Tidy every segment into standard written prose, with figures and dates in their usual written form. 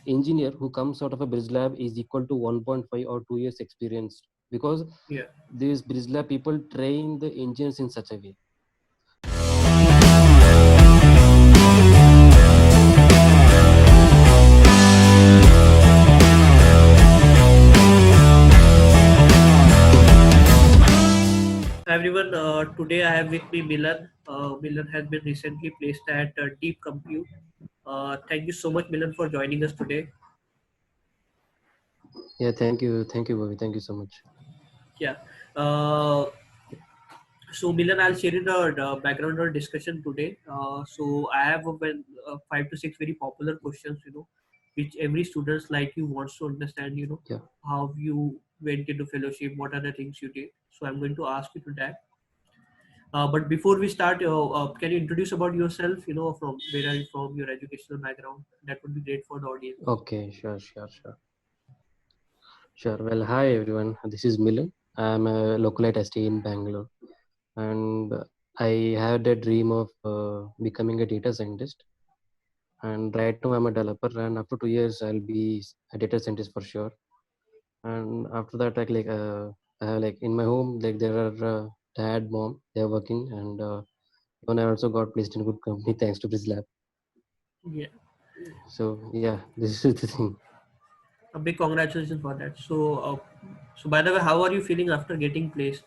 engineer who comes out of a bridge lab is equal to 1.5 or 2 years experience, because Yeah. these bridge lab people train the engineers in such a way. Everyone, today I have with me Milan. Milan has been recently placed at Deep Compute. Thank you so much, Milan, for joining us today. Yeah, thank you, Bobby, thank you so much. Yeah. Uh, so, Milan, I'll share you the background of discussion today. So, I have five to six very popular questions, which every student like you wants to understand, Yeah. how you went into fellowship, what are the things you did. So, I'm going to ask you to that. But before we start, can you introduce about yourself? From where are you from, your educational background? That would be great for the audience. Okay, sure. Well, hi everyone, this is Milan. I'm a local at ST in Bangalore, and I had a dream of becoming a data scientist. And right now I'm a developer, and after 2 years I'll be a data scientist for sure. And after that, I have, like, in my home, like, there are dad, mom, they're working, and even I also got placed in a good company thanks to this lab. Yeah, So yeah, this is the thing. a big congratulations for that. So by the way, how are you feeling after getting placed?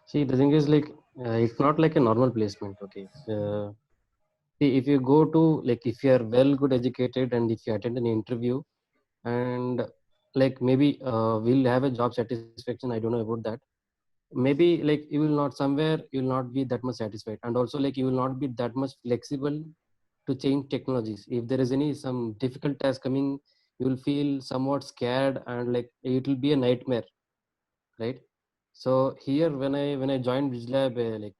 See, the thing is, like, it's not like a normal placement. Okay. See, if you go to, like, if you are well good educated and if you attend an interview, and like, maybe we'll have a job satisfaction, I don't know about that. Maybe, like, you will not, somewhere you will not be that much satisfied, and also, like, you will not be that much flexible to change technologies. If there is any some difficult task coming, you will feel somewhat scared, and like it will be a nightmare, right? So here, when I joined Vigilab, like,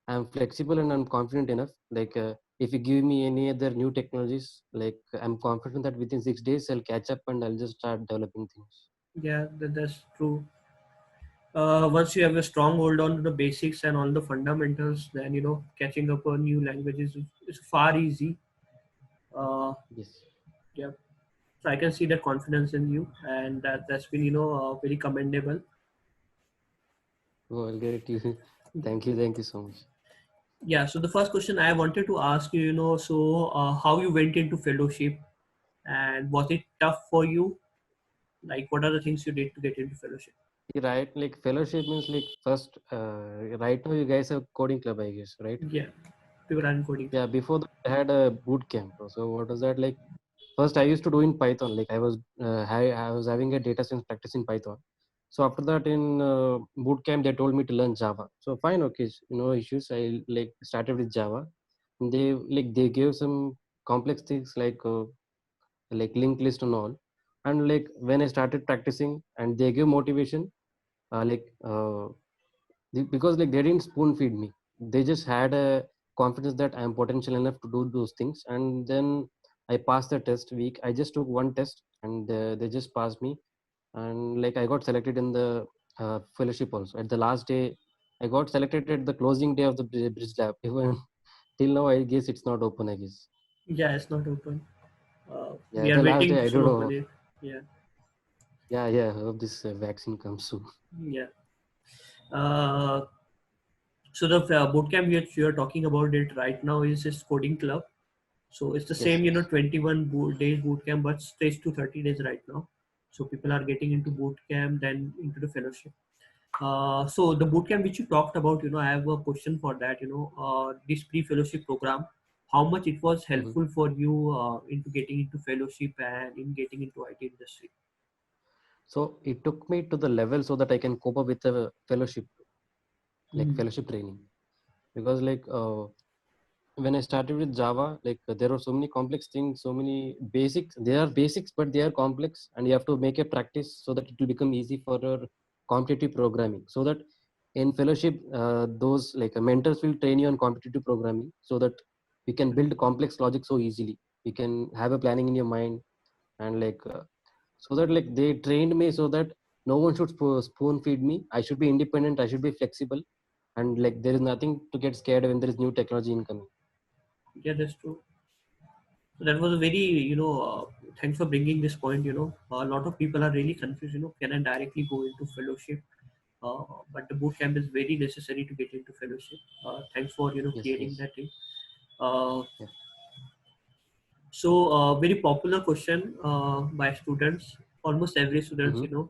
I'm flexible and I'm confident enough. Like, if you give me any other new technologies, like, I'm confident that within 6 days I'll catch up and I'll just start developing things. Yeah, that's true. Once you have a strong hold on to the basics and all the fundamentals, then catching up on new languages is far easy. Uh, Yes. yeah, so I can see that confidence in you, and that's been very commendable. Oh, I'll get it to you. Thank you so much. Yeah, so the first question I wanted to ask you, how you went into fellowship, and was it tough for you? Like, what are the things you did to get into fellowship? Right, like, fellowship means, like, first, right now you guys have coding club, I guess, right? Yeah, people are in coding Yeah, club. before that I had a boot camp. So what was that like? First, I used to do in Python. Like, I was having a data science practice in Python. So after that, in boot camp, they told me to learn Java. So fine, okay, no issues. I, like, started with Java. They gave some complex things, like linked list and all. And like, when I started practicing, and they gave motivation, uh, like uh, because, like, they didn't spoon feed me. They just had a confidence that I am potential enough to do those things. And then I passed the test week. I just took one test, and they just passed me. And like, I got selected in the fellowship also at the last day. I got selected at the closing day of the bridge lab. Even till now, I guess it's not open, I guess. Yeah, it's not open. Yeah, We at are the last waiting day, to I soon don't open know. it. Yeah, Yeah, I hope this vaccine comes soon. yeah. Uh, so the bootcamp you're talking about it right now is this coding club. So it's the Yes, same, yes. 21 days boot camp, but stretched to 30 days right now. So people are getting into boot camp, then into the fellowship. So the boot camp which you talked about, I have a question for that. This pre-fellowship program, how much it was Mhm. helpful for you into getting into fellowship and in getting into IT industry? So it took me to the level so that I can cope up with the fellowship, like Mm. fellowship training. Because, like, when I started with Java, like, there are so many complex things, so many basics. They are basics, but they are complex, and you have to make a practice so that it will become easy for your competitive programming. So that in fellowship, those, like, mentors will train you on competitive programming, so that we can build complex logic so easily. We can have a planning in your mind, and like, so that, like, they trained me so that no one should spoon feed me. I should be independent. I should be flexible, and like, there is nothing to get scared when there is new technology incoming. Yeah, that's true. That was a very, thanks for bringing this point. A lot of people are really confused. Can I directly go into fellowship? But the boot camp is very necessary to get into fellowship. Thanks for Yes, clearing yes. that thing. Uh, Yeah. very popular question by students. Almost every students, Mm-hmm.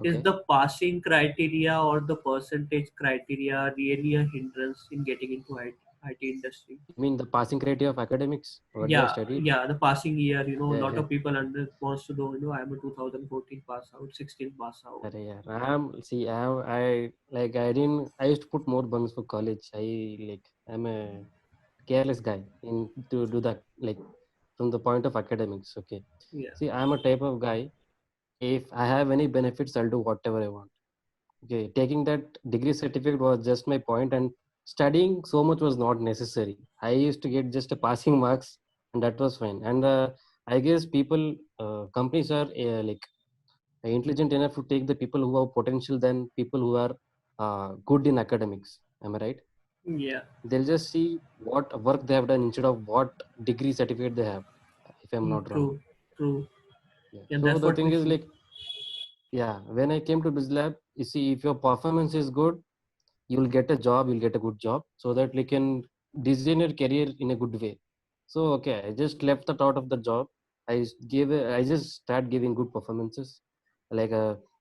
is Okay. the passing criteria or the percentage criteria really a hindrance in getting into IT industry? You mean the passing criteria of academics? What they have Yeah, studied? yeah, the passing year. A Yeah, lot yeah. of people under wants to know. I'm a 2014 pass out, 16 pass out. Arey, yeah. I like I didn't I used to put more bunks for college. I'm a careless guy in to do that like from the point of academics. Okay. Yeah, See, I'm a type of guy. If I have any benefits, I'll do whatever I want. Okay. Taking that degree certificate was just my point, and studying so much was not necessary. I used to get just a passing marks, and that was fine. And I guess companies are intelligent enough to take the people who have potential than people who are good in academics. Am I right? yeah, They'll just see what work they have done instead of what degree certificate they have, if I'm not wrong. true, true. Yeah. Yeah, So that's the what thing we is see. like, yeah, when I came to BizLab, you see, if your performance is good, you'll get a job, you'll get a good job, so that you can design your career in a good way. So okay, I just left the thought of the job. I just start giving good performances. Like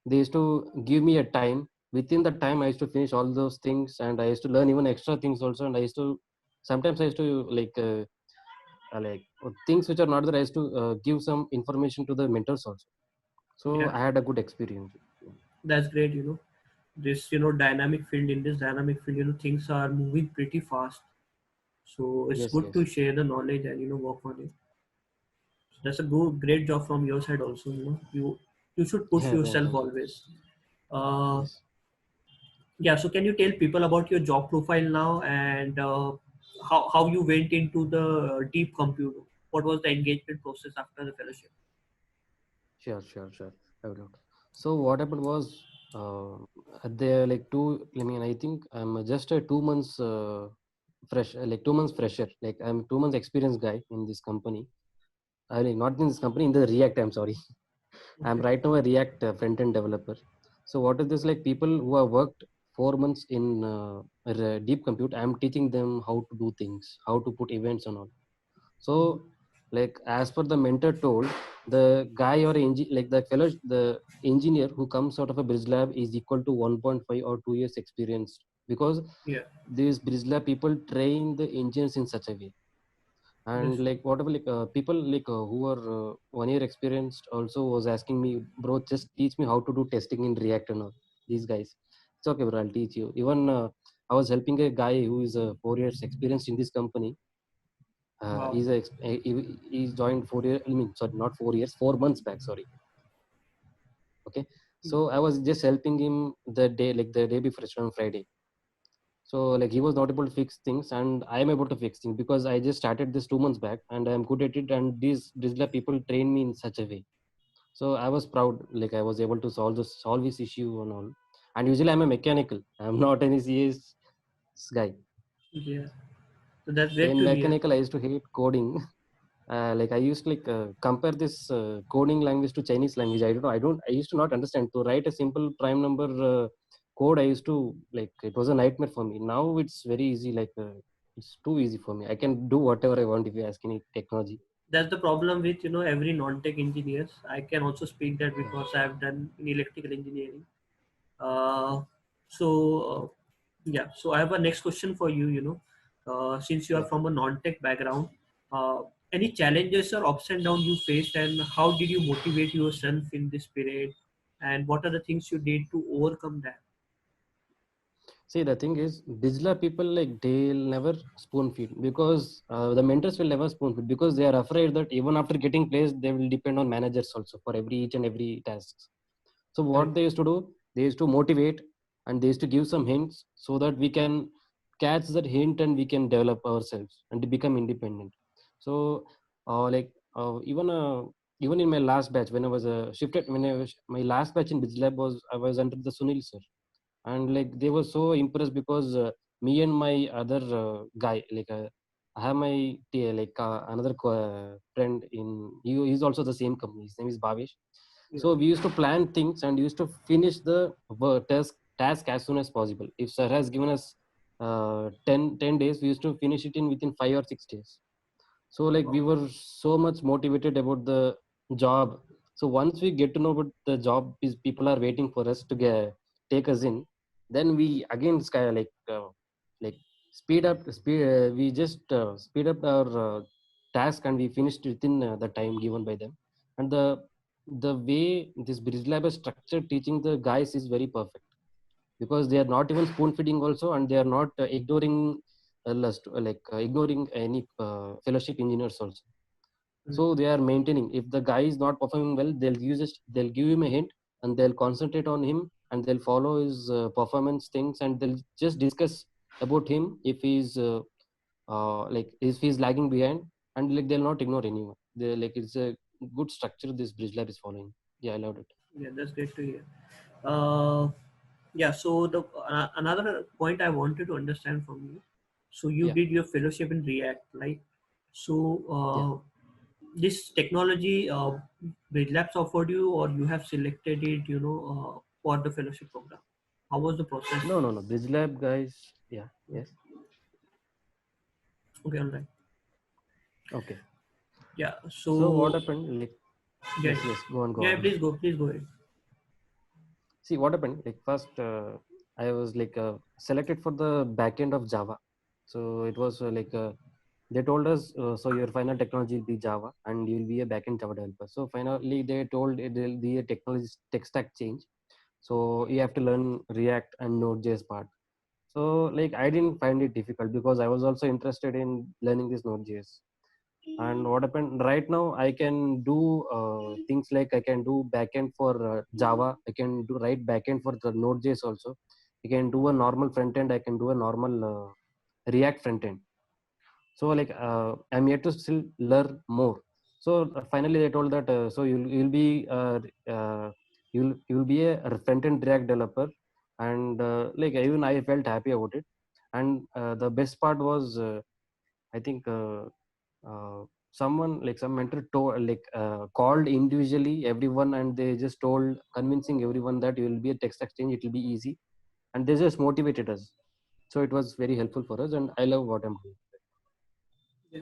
they used to give me a time. Within the time, I used to finish all those things, and I used to learn even extra things also. And I used to sometimes I used to things which are not there. I used to give some information to the mentors also. So Yeah, I had a good experience. that's great. This dynamic field. In this dynamic field, things are moving pretty fast. So it's Yes, good to yes, share the knowledge and work on it. So that's a good, great job from your side also. You should push yeah. yourself Thank you. always. Uh, Yes. yeah. So can you tell people about your job profile now and how you went into the deep compute? What was the engagement process after the fellowship? Sure, sure, sure. I will. So what happened was, at the like two. I mean, I think I'm just a 2 months fresh, like 2 months fresher. Like I'm 2 months experienced guy in this company. I mean, not in this company, in the React. I'm sorry. I'm Okay. right now a React front end developer. So what is this like? People who have worked 4 months in deep compute, I'm teaching them how to do things, how to put events and all. Mhm. So, like as per the mentor told, the guy or like the engineer who comes out of a bridge lab is equal to 1.5 or 2 years experience, because Yeah. these bridge lab people train the engineers in such a way. That's And true. like whatever people who are 1 year experienced also was asking me, bro, just teach me how to do testing in React and all. These guys, it's okay, bro, I'll teach you. Even I was helping a guy who is 4 years experienced in this company. Wow. He joined 4 years. I mean, sorry, not 4 years, 4 months back. Sorry. Okay. Mm. So I was just helping him the day before on Friday. So like he was not able to fix things, and I am able to fix things because I just started this 2 months back, and I am good at it. And these people train me in such a way. So I was proud. Like I was able to solve this issue and all. And usually I'm a mechanical. I'm not any CS guy. Yeah. So that's great In to hear. mechanical, I used to hate coding. Like I used to compare this coding language to Chinese language. I don't know. I used to not understand. To write a simple prime number code, I used to like it was a nightmare for me. Now it's very easy. It's too easy for me. I can do whatever I want if you ask any technology. That's the problem with every non-tech engineers. I can also speak that Yeah, because I have done in electrical engineering. Uh, so yeah, so I have a next question for you. Since you are yeah. from a non-tech background, uh, any challenges or ups and downs you faced, and how did you motivate yourself in this period, and what are the things you did to overcome that? See, the thing is, Bijla people like they'll never spoon feed because the mentors will never spoon feed because they are afraid that even after getting placed, they will depend on managers also for each and every task. So what Correct. they used to do, they used to motivate and they used to give some hints so that we can catch that hint and we can develop ourselves and to become independent. So like even in my last batch when I was shifted when I was my last batch in Bijlab was I was under the Sunil sir, and like they were so impressed because me and my other guy I have my another friend he's also the same company. His name is Bhavesh. Yeah. So we used to plan things and used to finish the task as soon as possible. If sir has given us 10 days, we used to finish it in within 5 or 6 days. So like we were so much motivated about the job. So once we get to know about the job is people are waiting for us to take us in, then we again like we just speed up our task and we finished within the time given by them. And the way this bridge lab is structured teaching the guys is very perfect, because they are not even spoon feeding also, and they are not ignoring ignoring any fellowship engineers also. Mm. So they are maintaining. If the guy is not performing well, they'll give him a hint, and they'll concentrate on him, and they'll follow his performance things, and they'll just discuss about him if he's lagging behind, and like they'll not ignore anyone. They like it's a good structure this bridge lab is following. Yeah, I loved it. Yeah, that's great to hear. Uh, yeah, so the another point I wanted to understand from you. So you Yeah, did your fellowship in React, right? So yeah. this technology, Bridge Labs offered you, or you have selected it, for the fellowship program. How was the process? No, bridge lab guys. Yeah, yes. Okay, all right. Okay. Yeah. So what So happened? Like, yeah, yes, go on, go yeah. on. Please go ahead. See what happened. Like first, I was selected for the backend of Java. So it was they told us, so your final technology will be Java, and you'll be a backend Java developer. So finally, they told it will be a technology tech stack change. So you have to learn React and Node.js part. So like I didn't find it difficult because I was also interested in learning this Node.js. And what happened right now, I can do things like I can do backend for Java. I can do write backend for the Node.js also. I can do a normal front end. I can do a normal React front end. So I'm yet to still learn more. So finally they told that you'll be you'll be a front end React developer. And like even I felt happy about it. And the best part was I think uh, someone like some mentor called individually everyone, and they just told convincing everyone that you will be a text exchange, it will be easy, and they just motivated us. So it was very helpful for us, and I love what I'm doing. Yeah.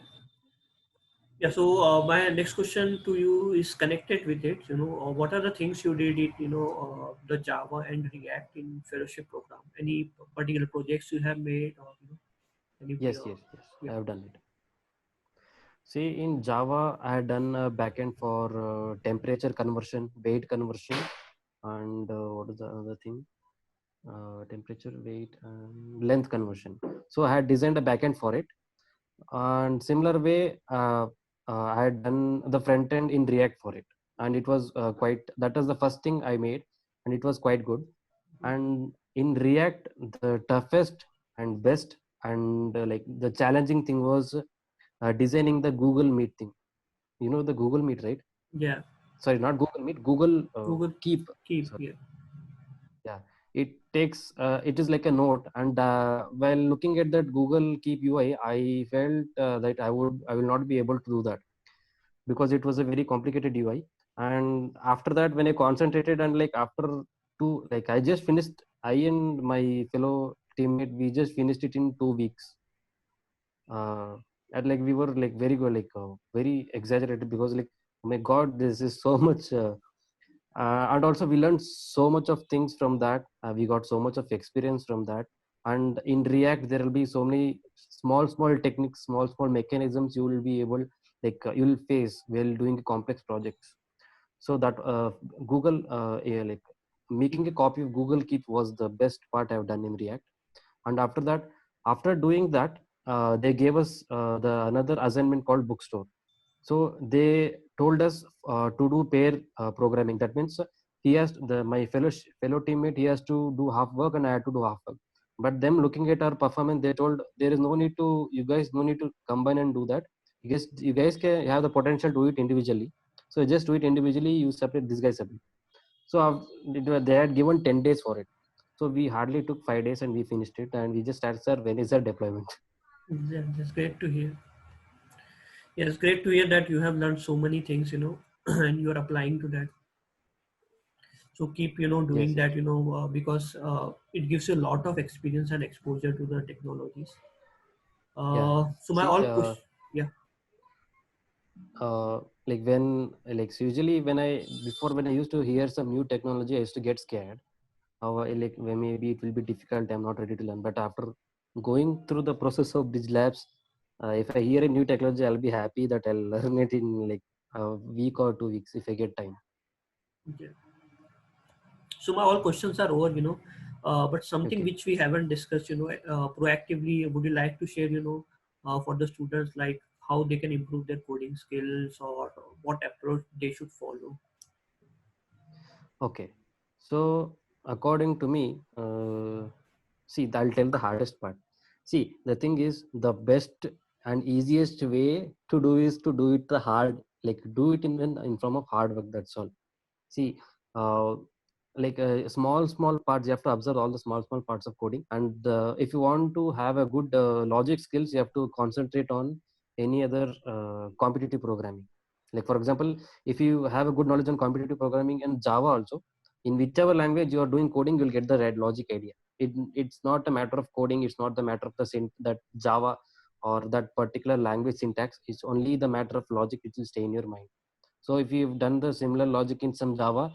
Yeah. So my next question to you is connected with it. What are the things you did it? The Java and React in fellowship program. Any particular projects you have made, or any? Yes, Yeah. I have done it. See, in Java I had done a backend for temperature conversion, weight conversion, and what is the other thing, temperature, weight, and length conversion. So I had designed a backend for it. And similar way, I had done the front end in React for it, and it was quite, that was the first thing I made, and it was quite good. And in React, the toughest and best and the challenging thing was designing the Google Meet thing. You know the Google Meet, right? Yeah. Sorry, not Google Meet, Google Google Keep. Keep. Sorry. Yeah. Yeah, it takes it is like a note. And while looking at that Google Keep UI, I felt that I will not be able to do that, because it was a very complicated UI. And after that, when I concentrated, and like after two, like I just finished, I and my fellow teammate, we just finished it in 2 weeks. uh, and like we were like very good, very exaggerated, because like, oh my god, this is so much and also we learned so much of things from that. We got so much of experience from that. And in React there will be so many small techniques, small mechanisms you will be able, you will face while doing complex projects. So that Google yeah, like making a copy of Google Keep was the best part I've done in React. And after that, after doing that, they gave us the another assignment called Bookstore. So they told us to do pair programming. That means he has my fellow teammate, he has to do half work and I had to do half work. But them looking at our performance, they told there is no need to, you guys no need to combine and do that. You guys can have the potential to do it individually. So just do it individually, you separate, this guy separate. So they had given 10 days for it. So we hardly took 5 days and we finished it, and we just started, sir, when is our deployment? Yeah, that's great to hear. Yeah, it's great to hear that you have learned so many things, and you are applying to that. So keep, Yes, doing yes. that, because it gives you a lot of experience and exposure to the technologies. Yeah. So my See, all push, yeah, like so usually when I used to hear some new technology, I used to get scared. How like when maybe it will be difficult, I'm not ready to learn. But after going through the process of Bridge Labs, if I hear a new technology, I'll be happy that I'll learn it in like a week or 2 weeks if I get time. yeah. So my all questions are over, but something Okay. which we haven't discussed, proactively, would you like to share, for the students, like how they can improve their coding skills or what approach they should follow? Okay. So according to me, see, I'll tell the hardest part. See, the thing is, the best and easiest way to do is to do it the hard, like do it in form of hard work. That's all. See, uh, small parts, you have to observe all the small parts of coding. And if you want to have a good logic skills, you have to concentrate on any other competitive programming. Like for example, if you have a good knowledge on competitive programming and Java also, in whichever language you are doing coding, you'll get the right logic idea. It's not a matter of coding. It's not the matter of that Java or that particular language syntax. It's only the matter of logic which will stay in your mind. So if you've done the similar logic in some Java,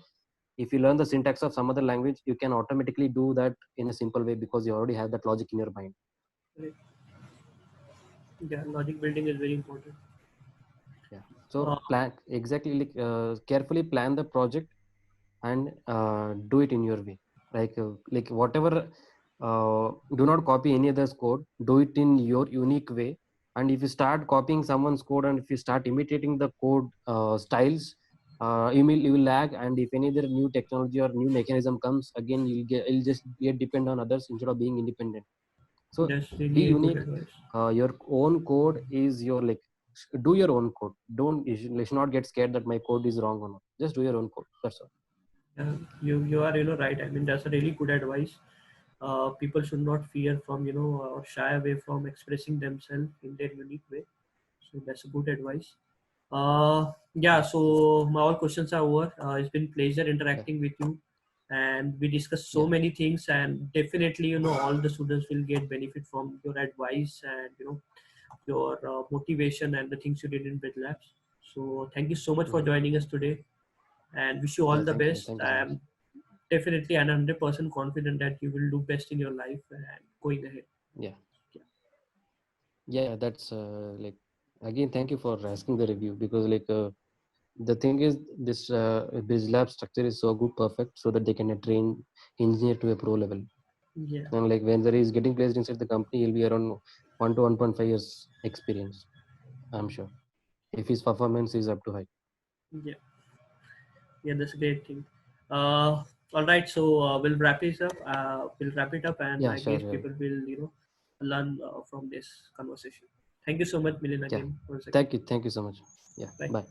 if you learn the syntax of some other language, you can automatically do that in a simple way because you already have that logic in your mind. Right. Yeah, logic building is very important. Yeah. Uh, So plan exactly, like carefully plan the project and do it in your way. Like whatever, do not copy any other's code. Do it in your unique way. And if you start copying someone's code and if you start imitating the code styles, you will lag. And if any other new technology or new mechanism comes, again you'll just get depend on others instead of being independent. So that's be really a good unique. advice. Your own code is your like do your own code. Don't you should not get scared that my code is wrong or not. Just do your own code. That's all. You are right. I mean, that's a really good advice. People should not fear from, or shy away from expressing themselves in their unique way. So that's a good advice. Yeah, so my all questions are over. It's been pleasure Yeah. interacting with you, and we discussed so Yeah. many things. And definitely, all the students will get benefit from your advice and your motivation and the things you did in Bid Labs. So thank you so much for Mhm. joining us today, and wish you all Yeah, the thank you. best. Thank you so much. I'm definitely and 100% confident that you will do best in your life and going ahead. Yeah. Yeah. Yeah, that's like again, thank you for asking the review because the thing is this this lab structure is so good, perfect, so that they can train engineer to a pro level. Yeah. And like when there is getting placed inside the company, he'll be around 1 to 1.5 years experience. I'm sure if his performance is up to high. Yeah. Yeah, that's a great thing. Uh, all right, so we'll wrap this up. We'll wrap it up, and Yeah, I sure. guess people will, learn from this conversation. Thank you so much, Milind, Yeah. again once again. Thank you. Thank you so much. Yeah. Bye. Bye.